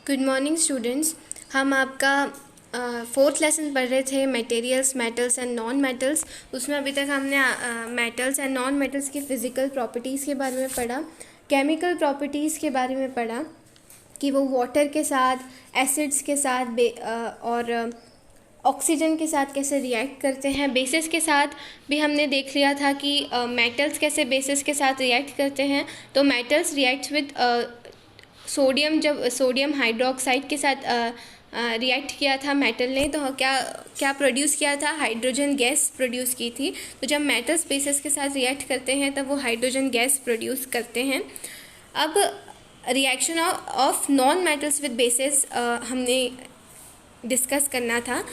Good morning students. हम आपका fourth lesson पढ़ रहे थे materials, metals and non metals. उसमें अभी तक हमने मेटल्स एंड नॉन मेटल्स की फ़िज़िकल प्रॉपर्टीज़ के बारे में पढ़ा, केमिकल प्रॉपर्टीज़ के बारे में पढ़ा कि वो वाटर के साथ, एसिड्स के साथ और ऑक्सीजन के साथ कैसे रिएक्ट करते हैं। बेसिस के साथ भी हमने देख लिया था कि मेटल्स कैसे बेसिस के साथ रिएक्ट करते हैं। तो मेटल्स रिएक्ट्स विद सोडियम, जब सोडियम हाइड्रोक्साइड के साथ रिएक्ट किया था मेटल ने, तो क्या प्रोड्यूस किया था? हाइड्रोजन गैस प्रोड्यूस की थी। तो जब मेटल्स बेसिस के साथ रिएक्ट करते हैं तब वो हाइड्रोजन गैस प्रोड्यूस करते हैं। अब reaction of non metals with basis हमने डिस्कस करना था।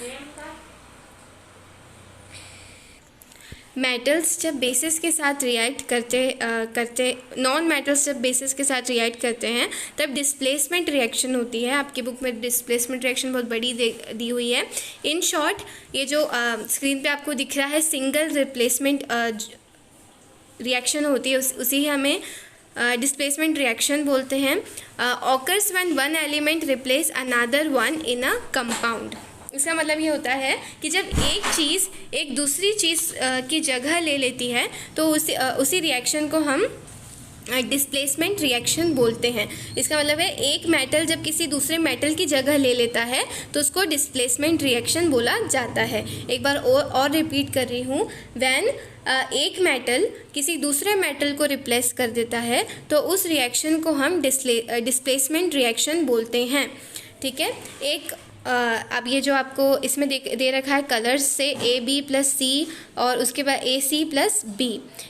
मेटल्स जब बेसिस के साथ रिएक्ट करते नॉन मेटल्स जब बेसिस के साथ रिएक्ट करते हैं तब डिस्प्लेसमेंट रिएक्शन होती है। आपकी बुक में डिस्प्लेसमेंट रिएक्शन बहुत बड़ी दी हुई है। इन शॉर्ट, ये जो स्क्रीन पे आपको दिख रहा है सिंगल रिप्लेसमेंट रिएक्शन होती है, उसी ही हमें डिस्प्लेसमेंट रिएक्शन बोलते हैं। Occurs when one element replace another one in a compound. इसका मतलब ये होता है कि जब एक चीज़ एक दूसरी चीज़ की जगह ले लेती है तो उसी रिएक्शन को हम डिस्प्लेसमेंट रिएक्शन बोलते हैं। इसका मतलब है एक मेटल जब किसी दूसरे मेटल की जगह ले लेता है तो उसको डिस्प्लेसमेंट रिएक्शन बोला जाता है। एक बार और रिपीट कर रही हूँ, व्हेन एक मेटल किसी दूसरे मेटल को रिप्लेस कर देता है तो उस रिएक्शन को हम डिस्प्लेसमेंट रिएक्शन बोलते हैं। ठीक है। अब ये जो आपको इसमें दे रखा है कलर्स से AB+C और उसके बाद AC + B।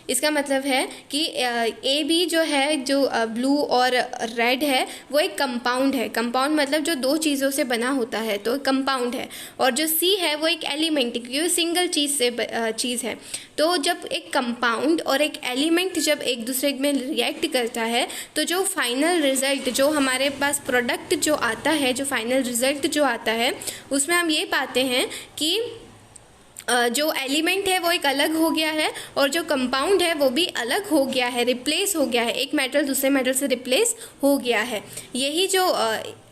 इसका मतलब है कि AB जो है, जो ब्लू और रेड है, वो एक कंपाउंड है। कंपाउंड मतलब जो दो चीज़ों से बना होता है, तो कंपाउंड है। और जो C है वो एक एलिमेंट, क्योंकि सिंगल चीज़ है। तो जब एक कंपाउंड और एक एलिमेंट जब एक दूसरे में रिएक्ट करता है तो जो फाइनल रिज़ल्ट, जो हमारे पास प्रोडक्ट जो आता है, जो फाइनल रिज़ल्ट जो आता है, उसमें हम ये पाते हैं कि जो एलिमेंट है वो एक अलग हो गया है और जो कंपाउंड है वो भी अलग हो गया है, रिप्लेस हो गया है। एक मेटल दूसरे मेटल से रिप्लेस हो गया है। यही जो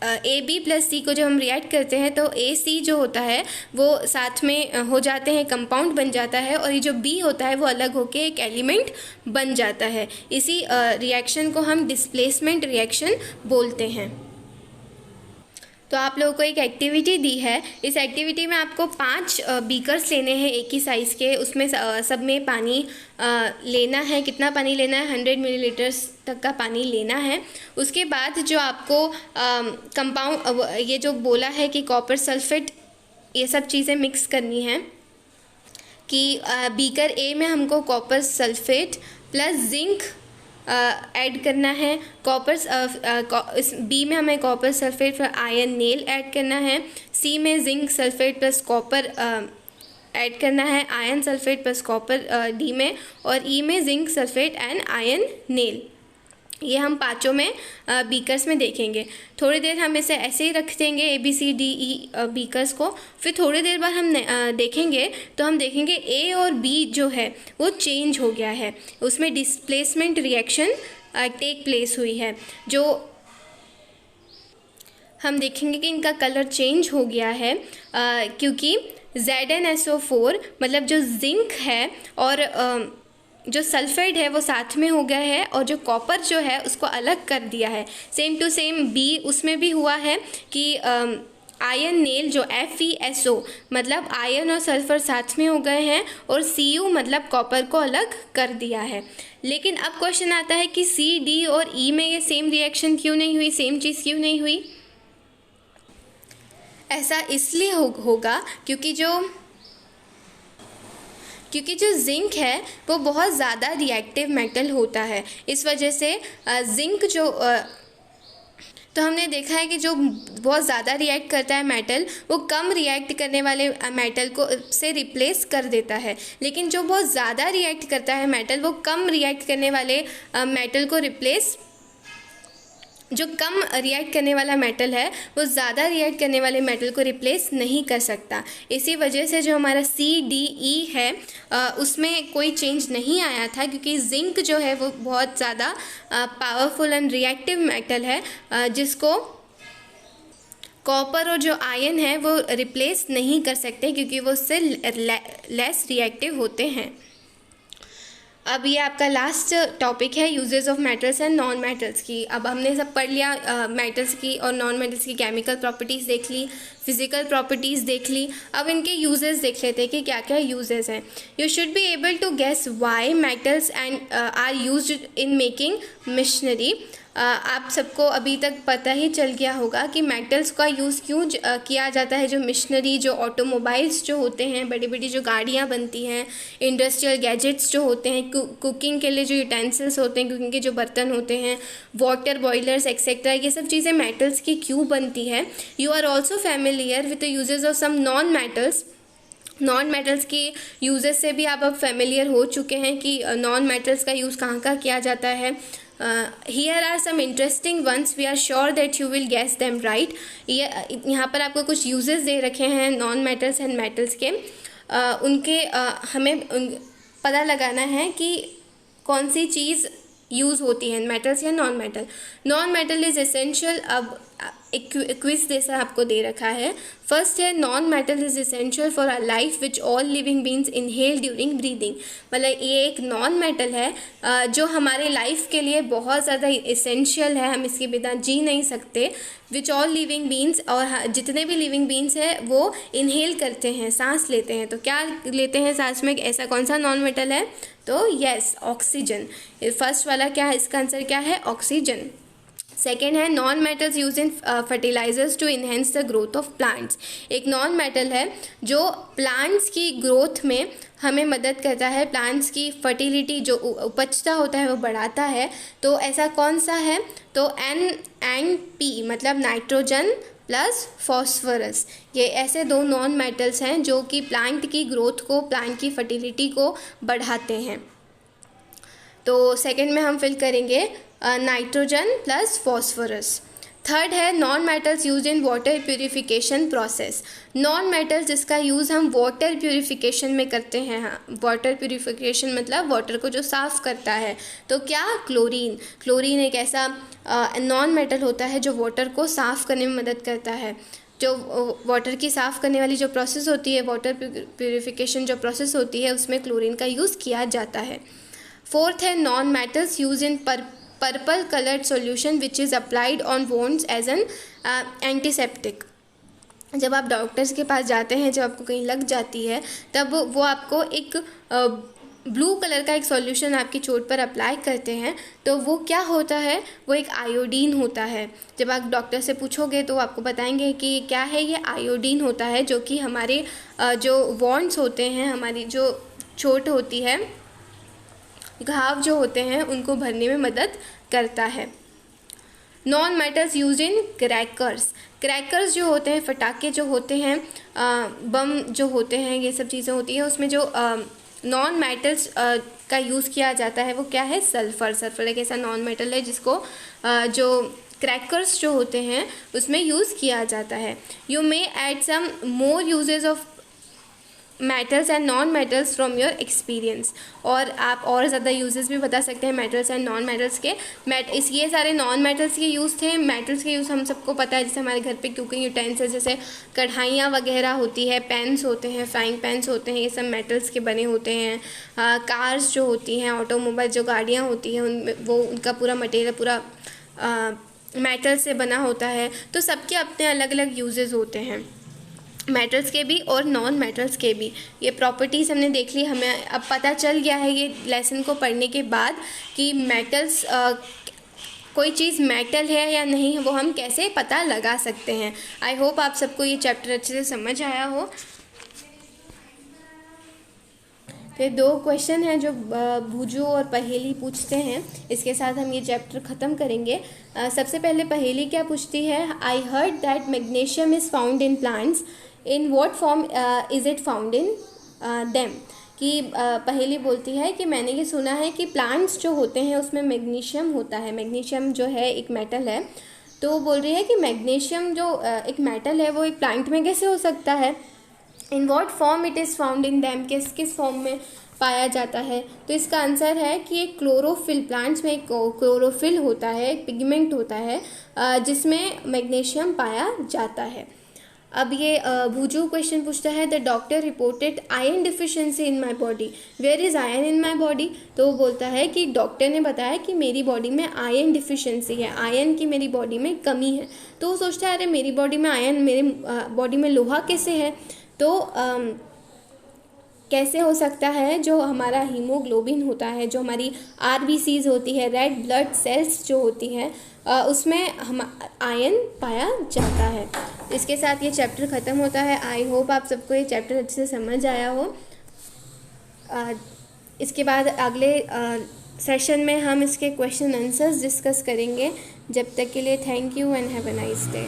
AB+C को जब हम रिएक्ट करते हैं तो AC जो होता है वो साथ में हो जाते हैं, कंपाउंड बन जाता है, और ये जो B होता है वो अलग होके एक एलिमेंट बन जाता है। इसी रिएक्शन को हम डिस्प्लेसमेंट रिएक्शन बोलते हैं। तो आप लोगों को एक एक्टिविटी दी है। इस एक्टिविटी में आपको 5 बीकर्स लेने हैं एक ही साइज़ के। उसमें सब में पानी लेना है। कितना पानी लेना है? 100 मिलीलीटर्स तक का पानी लेना है। उसके बाद जो आपको कंपाउंड, ये जो बोला है कि कॉपर सल्फेट, ये सब चीज़ें मिक्स करनी है। कि बीकर A में हमको copper sulphate plus zinc add करना है। इस B में हमें copper sulphate plus iron nail add करना है। C में zinc sulphate plus copper add करना है, iron sulphate plus copper D में, और E में zinc sulphate and iron nail. ये हम पांचों में बीकर्स में देखेंगे। थोड़ी देर हम इसे ऐसे ही रख देंगे ABCDE बीकर्स को। फिर थोड़ी देर बाद हम देखेंगे तो हम देखेंगे A और B जो है वो चेंज हो गया है, उसमें डिस्प्लेसमेंट रिएक्शन टेक प्लेस हुई है। जो हम देखेंगे कि इनका कलर चेंज हो गया है क्योंकि ZnSO4 मतलब जो जिंक है और जो सल्फेट है वो साथ में हो गया है, और जो कॉपर जो है उसको अलग कर दिया है। सेम टू सेम B उसमें भी हुआ है कि आयरन नेल जो FeSO मतलब आयरन और सल्फर साथ में हो गए हैं, और Cu मतलब कॉपर को अलग कर दिया है। लेकिन अब क्वेश्चन आता है कि C, D और E में ये सेम रिएक्शन क्यों नहीं हुई, सेम चीज़ क्यों नहीं हुई? ऐसा इसलिए होगा क्योंकि जो जिंक है वो बहुत ज़्यादा रिएक्टिव मेटल होता है। इस वजह से जिंक जो तो हमने देखा है कि जो बहुत ज़्यादा रिएक्ट करता है मेटल, वो कम रिएक्ट करने वाले मेटल को से रिप्लेस कर देता है। लेकिन जो बहुत ज़्यादा रिएक्ट करता है मेटल, वो कम रिएक्ट करने वाले मेटल को रिप्लेस जो कम रिएक्ट करने वाला मेटल है वो ज़्यादा रिएक्ट करने वाले मेटल को रिप्लेस नहीं कर सकता। इसी वजह से जो हमारा CDE है उसमें कोई चेंज नहीं आया था, क्योंकि जिंक जो है वो बहुत ज़्यादा पावरफुल एंड रिएक्टिव मेटल है जिसको कॉपर और जो आयन है वो रिप्लेस नहीं कर सकते क्योंकि वो उससे लेस रिएक्टिव होते हैं। अब ये आपका लास्ट टॉपिक है uses of metals and non metals की। अब हमने सब पढ़ लिया, मेटल्स की और नॉन मेटल्स की केमिकल प्रॉपर्टीज़ देख ली, फिजिकल प्रॉपर्टीज़ देख ली। अब इनके यूजेस देख लेते हैं कि क्या क्या यूजेस हैं। You should be able to guess why metals and are used in making machinery. आप सबको अभी तक पता ही चल गया होगा कि मेटल्स का यूज़ क्यों किया जाता है। जो मशीनरी, जो ऑटोमोबाइल्स जो होते हैं, बड़ी बड़ी जो गाड़ियाँ बनती हैं, इंडस्ट्रियल गैजेट्स जो होते हैं, कुकिंग के लिए जो यूटेंसिल्स होते हैं, कुकिंग के जो बर्तन होते हैं, वाटर बॉयलर्स एक्सेट्रा, ये सब चीज़ें मेटल्स की क्यों बनती है। You are also familiar with the uses of some non metals. Non metals के यूजेस से भी आप अब फेमिलियर हो चुके हैं कि नॉन मेटल्स का यूज़ कहाँ कहाँ किया जाता है। Here are some interesting ones. We are sure that you will guess them right. यहाँ पर आपको कुछ यूजेस दे रखे हैं नॉन मेटल्स एंड मेटल्स के। उनके हमें पता लगाना है कि कौन सी चीज़ यूज़ होती है, मेटल्स या non metal. Non metal is essential. अब एक क्विज जैसा आपको दे रखा है। फर्स्ट है non metal is essential for a life which all living beings inhale during breathing. मतलब ये एक नॉन मेटल है जो हमारे लाइफ के लिए बहुत ज़्यादा एसेंशियल है, हम इसके बिना जी नहीं सकते। विच ऑल लिविंग बींग्स, और जितने भी लिविंग बींग्स हैं वो इनहेल करते हैं, सांस लेते हैं। तो क्या लेते हैं सांस में, ऐसा कौन सा नॉन मेटल है? तो यस, ऑक्सीजन। फर्स्ट वाला क्या है, इसका आंसर क्या है? ऑक्सीजन। सेकेंड है non metals use in fertilisers to enhance the growth of plants. एक नॉन मेटल है जो प्लांट्स की ग्रोथ में हमें मदद करता है, प्लांट्स की फर्टिलिटी जो उपजता होता है वो बढ़ाता है। तो ऐसा कौन सा है? तो N&P मतलब नाइट्रोजन प्लस फॉस्फोरस। ये ऐसे दो नॉन मेटल्स हैं जो कि प्लांट की ग्रोथ को, प्लांट की फर्टिलिटी को बढ़ाते हैं। तो सेकंड में हम फिल करेंगे नाइट्रोजन प्लस फॉस्फोरस। थर्ड है non metals use in water purification process. Non metals जिसका यूज़ हम वाटर प्यूरिफिकेशन में करते हैं। वाटर प्यूरिफिकेशन मतलब वाटर को जो साफ़ करता है। तो क्या? क्लोरीन। क्लोरीन एक ऐसा नॉन मेटल होता है जो वाटर को साफ़ करने में मदद करता है। जो वाटर की साफ़ करने वाली जो प्रोसेस होती है, वाटर प्यूरिफिकेशन जो प्रोसेस होती है, उसमें क्लोरीन का यूज़ किया जाता है। फोर्थ है non metals use in purple coloured solution which is applied on wounds as an antiseptic. जब आप डॉक्टर्स के पास जाते हैं, जब आपको कहीं लग जाती है, तब वो आपको एक ब्लू कलर का एक सॉल्यूशन आपकी चोट पर अप्लाई करते हैं। तो वो क्या होता है? वो एक आयोडीन होता है। जब आप डॉक्टर से पूछोगे तो आपको बताएंगे कि क्या है, ये आयोडीन होता है जो कि हमारे जो वॉन्ड्स होते हैं, हमारी जो चोट होती है, घाव जो होते हैं, उनको भरने में मदद करता है। नॉन मेटल्स यूज इन क्रैकर्स। क्रैकर्स जो होते हैं, फटाके जो होते हैं, बम जो होते हैं, ये सब चीज़ें होती हैं, उसमें जो नॉन मेटल्स का यूज़ किया जाता है वो क्या है? सल्फ़र। सल्फ़र एक ऐसा नॉन मेटल है जिसको जो क्रैकर्स जो होते हैं उसमें यूज़ किया जाता है। You may add some more uses of metals and non metals from your experience. और आप और ज़्यादा यूजेस भी बता सकते हैं मेटल्स एंड नॉन मेटल्स के। ये सारे नॉन मेटल्स के यूज़ थे। मेटल्स के यूज़ हम सबको पता है, जैसे हमारे घर पे कुकिंग यूटेंसिल्स जैसे कढ़ाइयाँ वगैरह होती है, पेन्स होते हैं, फ्राइंग पैन्स होते हैं, ये सब मेटल्स के बने होते हैं। कार्स जो होती हैं, ऑटोमोबाइल जो गाड़ियाँ होती हैं, उनमें वो उनका पूरा मटेरियल पूरा मेटल से बना होता है। तो सबके अपने अलग अलग यूजेस होते हैं, मेटल्स के भी और नॉन मेटल्स के भी। ये प्रॉपर्टीज़ हमने देख ली। हमें अब पता चल गया है ये लेसन को पढ़ने के बाद कि मेटल्स कोई चीज़ मेटल है या नहीं है वो हम कैसे पता लगा सकते हैं। आई होप आप सबको ये चैप्टर अच्छे से समझ आया हो। फिर 2 क्वेश्चन हैं जो भूजू और पहेली पूछते हैं, इसके साथ हम ये चैप्टर ख़त्म करेंगे। सबसे पहले पहेली क्या पूछती है? I heard that magnesium is found in plants, in what form is it found in them. कि पहेली बोलती है कि मैंने ये सुना है कि प्लांट्स जो होते हैं उसमें मैग्नीशियम होता है। मैग्नीशियम जो है एक मेटल है। तो वो बोल रही है कि मैग्नीशियम जो एक मेटल है वो एक प्लांट में कैसे हो सकता है। In what form it is found in them, किस फॉर्म में पाया जाता है? तो इसका आंसर है कि एक क्लोरोफिल, प्लांट्स में एक क्लोरोफिल होता है, एक पिगमेंट होता है जिसमें मैग्नीशियम पाया जाता है। अब ये भूजू क्वेश्चन पूछता है, the doctor reported iron deficiency in my body, where is iron in my body? तो वो बोलता है कि डॉक्टर ने बताया कि मेरी बॉडी में आयरन डिफिशियंसी है, आयरन की मेरी बॉडी में कमी है। तो वो सोचता है अरे मेरी बॉडी में आयरन, मेरे बॉडी में लोहा कैसे है? तो कैसे हो सकता है, जो हमारा हीमोग्लोबिन होता है, जो हमारी आरबीसीज होती है, रेड ब्लड सेल्स जो होती हैं, उसमें हम आयरन पाया जाता है। इसके साथ ये चैप्टर ख़त्म होता है। आई होप आप सबको ये चैप्टर अच्छे से समझ आया हो। इसके बाद अगले सेशन में हम इसके क्वेश्चन आंसर्स डिस्कस करेंगे। जब तक के लिए thank you and have a nice day.